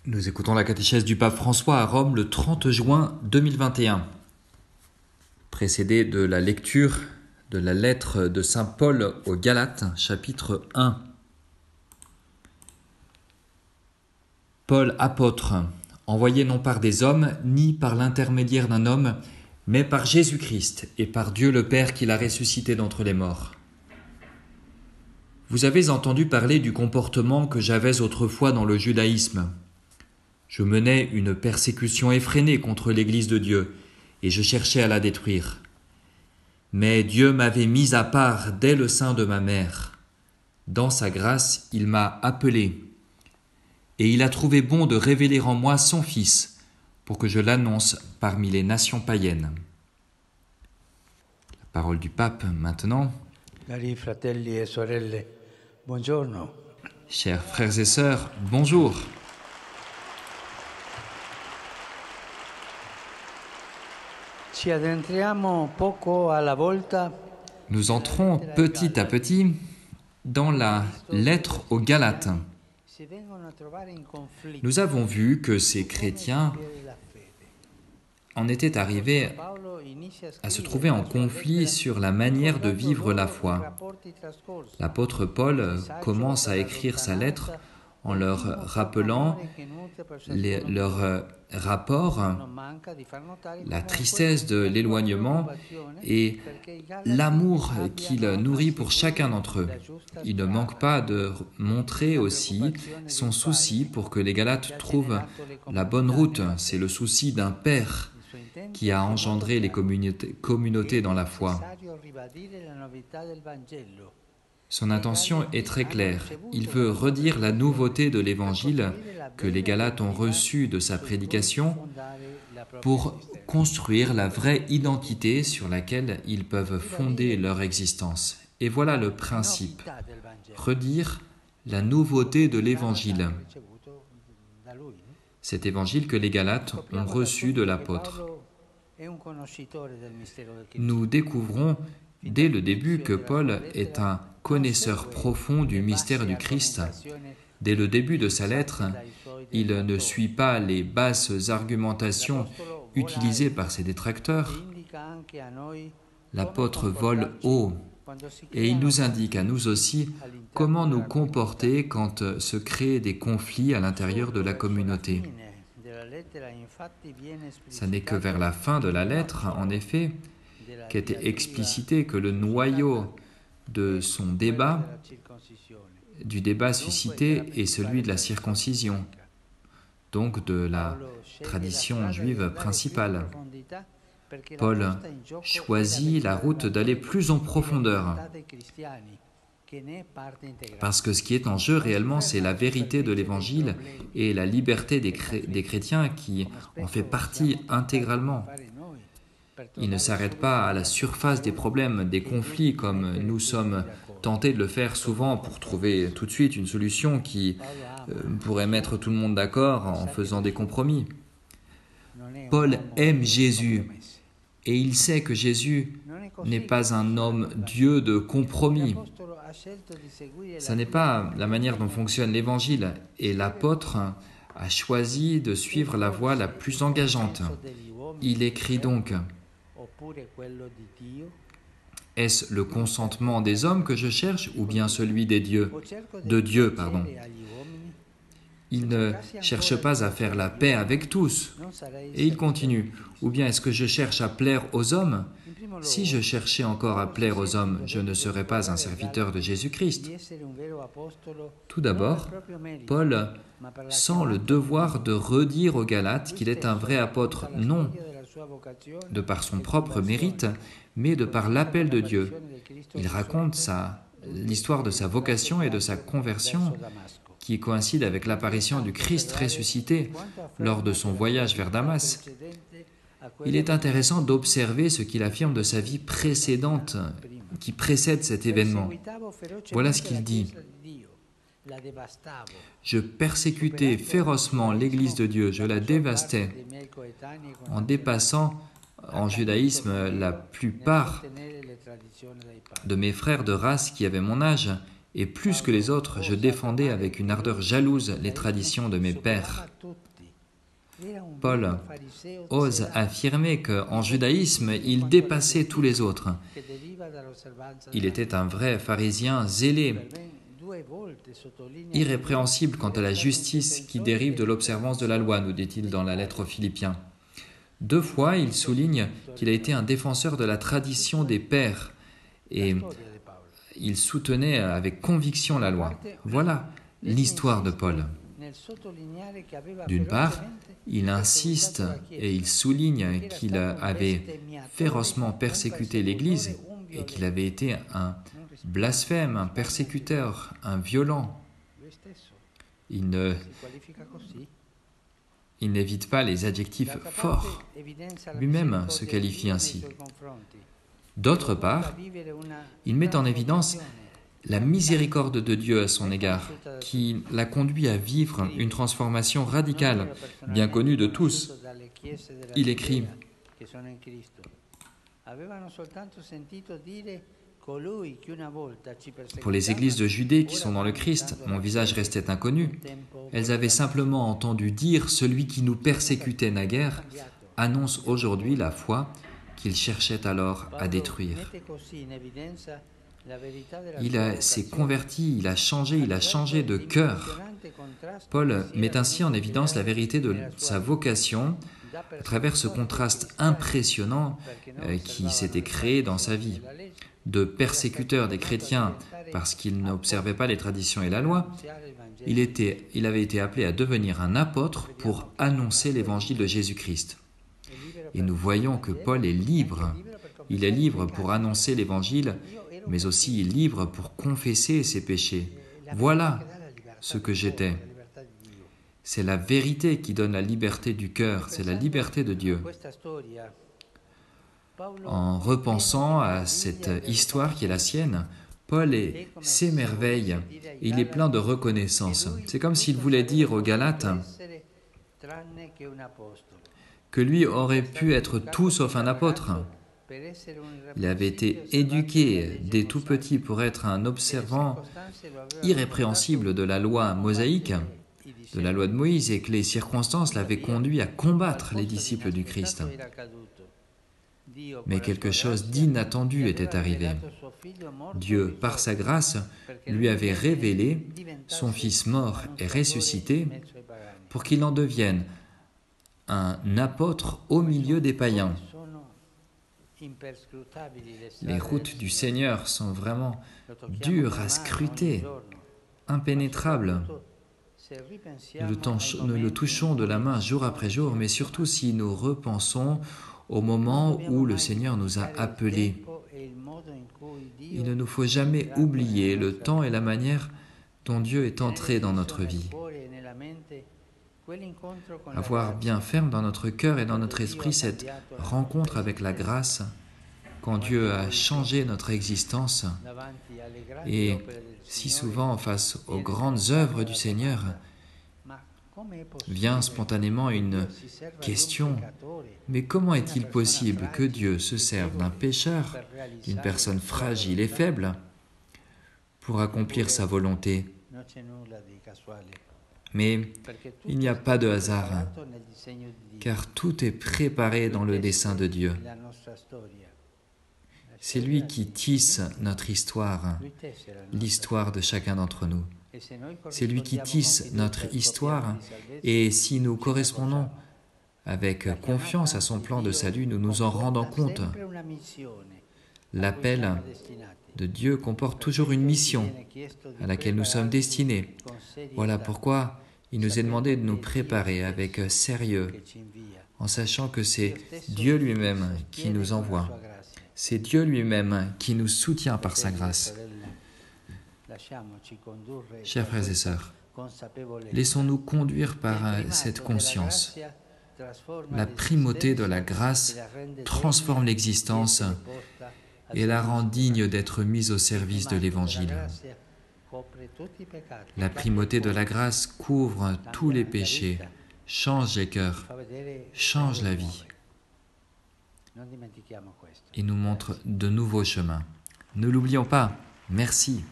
Nous écoutons la catéchèse du pape François à Rome le 30 juin 2021, précédée de la lecture de la lettre de saint Paul aux Galates, chapitre 1. Paul, apôtre, envoyé non par des hommes, ni par l'intermédiaire d'un homme, mais par Jésus-Christ et par Dieu le Père qui l'a ressuscité d'entre les morts. Vous avez entendu parler du comportement que j'avais autrefois dans le judaïsme. Je menais une persécution effrénée contre l'Église de Dieu, et je cherchais à la détruire. Mais Dieu m'avait mis à part dès le sein de ma mère. Dans sa grâce, il m'a appelé, et il a trouvé bon de révéler en moi son Fils, pour que je l'annonce parmi les nations païennes. La parole du pape maintenant. Cari fratelli e sorelle, buongiorno. Chers frères et sœurs, bonjour. Ci addentriamo poco alla volta. Nous entrons petit à petit dans la lettre aux Galates. Nous avons vu que ces chrétiens en étaient arrivés à se trouver en conflit sur la manière de vivre la foi. L'apôtre Paul commence à écrire sa lettre en leur rappelant leur rapport, la tristesse de l'éloignement et l'amour qu'il nourrit pour chacun d'entre eux. Il ne manque pas de montrer aussi son souci pour que les Galates trouvent la bonne route. C'est le souci d'un père qui a engendré les communautés dans la foi. Son intention est très claire. Il veut redire la nouveauté de l'Évangile que les Galates ont reçu de sa prédication pour construire la vraie identité sur laquelle ils peuvent fonder leur existence. Et voilà le principe. Redire la nouveauté de l'Évangile. Cet Évangile que les Galates ont reçu de l'apôtre. Nous découvrons dès le début que Paul est un connaisseur profond du mystère du Christ. Dès le début de sa lettre, il ne suit pas les basses argumentations utilisées par ses détracteurs. L'apôtre vole haut et il nous indique à nous aussi comment nous comporter quand se créent des conflits à l'intérieur de la communauté. Ce n'est que vers la fin de la lettre, en effet, qu'était explicité que le noyau de son débat, du débat suscité, est celui de la circoncision, donc de la tradition juive principale. Paul choisit la route d'aller plus en profondeur, parce que ce qui est en jeu réellement, c'est la vérité de l'Évangile et la liberté des chrétiens qui en fait partie intégralement. Il ne s'arrête pas à la surface des problèmes, des conflits, comme nous sommes tentés de le faire souvent pour trouver tout de suite une solution qui pourrait mettre tout le monde d'accord en faisant des compromis. Paul aime Jésus et il sait que Jésus n'est pas un homme Dieu de compromis. Ce n'est pas la manière dont fonctionne l'Évangile et l'apôtre a choisi de suivre la voie la plus engageante. Il écrit donc: est-ce le consentement des hommes que je cherche ou bien celui de Dieu? Il ne cherche pas à faire la paix avec tous. Et il continue: ou bien est-ce que je cherche à plaire aux hommes? Si je cherchais encore à plaire aux hommes, je ne serais pas un serviteur de Jésus-Christ. Tout d'abord, Paul sent le devoir de redire aux Galates qu'il est un vrai apôtre, non de par son propre mérite, mais de par l'appel de Dieu. Il raconte l'histoire de sa vocation et de sa conversion qui coïncide avec l'apparition du Christ ressuscité lors de son voyage vers Damas. Il est intéressant d'observer ce qu'il affirme de sa vie précédente, qui précède cet événement. Voilà ce qu'il dit: je persécutais férocement l'Église de Dieu, je la dévastais, en dépassant en judaïsme la plupart de mes frères de race qui avaient mon âge, et plus que les autres, je défendais avec une ardeur jalouse les traditions de mes pères. Paul ose affirmer qu'en judaïsme, il dépassait tous les autres. Il était un vrai pharisien zélé, irrépréhensible quant à la justice qui dérive de l'observance de la loi, nous dit-il dans la lettre aux Philippiens. 2 fois, il souligne qu'il a été un défenseur de la tradition des pères et il soutenait avec conviction la loi. Voilà l'histoire de Paul. D'une part, il insiste et il souligne qu'il avait férocement persécuté l'Église et qu'il avait été un blasphème, un persécuteur, un violent. Il n'évite pas les adjectifs forts. Lui-même se qualifie ainsi. D'autre part, il met en évidence la miséricorde de Dieu à son égard, qui l'a conduit à vivre une transformation radicale, bien connue de tous. Il écrit « Pour les églises de Judée qui sont dans le Christ, mon visage restait inconnu. Elles avaient simplement entendu dire « Celui qui nous persécutait naguère annonce aujourd'hui la foi qu'il cherchait alors à détruire. » Il s'est converti, il a changé de cœur. Paul met ainsi en évidence la vérité de sa vocation à travers ce contraste impressionnant qui s'était créé dans sa vie. De persécuteur des chrétiens parce qu'il n'observait pas les traditions et la loi, il avait été appelé à devenir un apôtre pour annoncer l'évangile de Jésus-Christ. Et nous voyons que Paul est libre. Il est libre pour annoncer l'évangile, mais aussi libre pour confesser ses péchés. Voilà ce que j'étais. C'est la vérité qui donne la liberté du cœur, c'est la liberté de Dieu. En repensant à cette histoire qui est la sienne, Paul s'émerveille, il est plein de reconnaissance. C'est comme s'il voulait dire aux Galates que lui aurait pu être tout sauf un apôtre. Il avait été éduqué dès tout petit pour être un observant irrépréhensible de la loi mosaïque, de la loi de Moïse, et que les circonstances l'avaient conduit à combattre les disciples du Christ. Mais quelque chose d'inattendu était arrivé. Dieu, par sa grâce, lui avait révélé son Fils mort et ressuscité pour qu'il en devienne un apôtre au milieu des païens. Les routes du Seigneur sont vraiment dures à scruter, impénétrables. Nous le touchons de la main jour après jour, mais surtout si nous repensons au moment où le Seigneur nous a appelés. Il ne nous faut jamais oublier le temps et la manière dont Dieu est entré dans notre vie. Avoir bien ferme dans notre cœur et dans notre esprit cette rencontre avec la grâce, quand Dieu a changé notre existence, et si souvent face aux grandes œuvres du Seigneur, vient spontanément une question. Mais comment est-il possible que Dieu se serve d'un pécheur, d'une personne fragile et faible, pour accomplir sa volonté? Mais il n'y a pas de hasard, car tout est préparé dans le dessein de Dieu. C'est lui qui tisse notre histoire, l'histoire de chacun d'entre nous. C'est lui qui tisse notre histoire, et si nous correspondons avec confiance à son plan de salut, nous nous en rendons compte. L'appel de Dieu comporte toujours une mission à laquelle nous sommes destinés. Voilà pourquoi il nous est demandé de nous préparer avec sérieux, en sachant que c'est Dieu lui-même qui nous envoie. C'est Dieu lui-même qui nous soutient par sa grâce. Chers frères et sœurs, laissons-nous conduire par cette conscience. La primauté de la grâce transforme l'existence et la rend digne d'être mise au service de l'Évangile. La primauté de la grâce couvre tous les péchés, change les cœurs, change la vie et nous montre de nouveaux chemins. Ne l'oublions pas. Merci.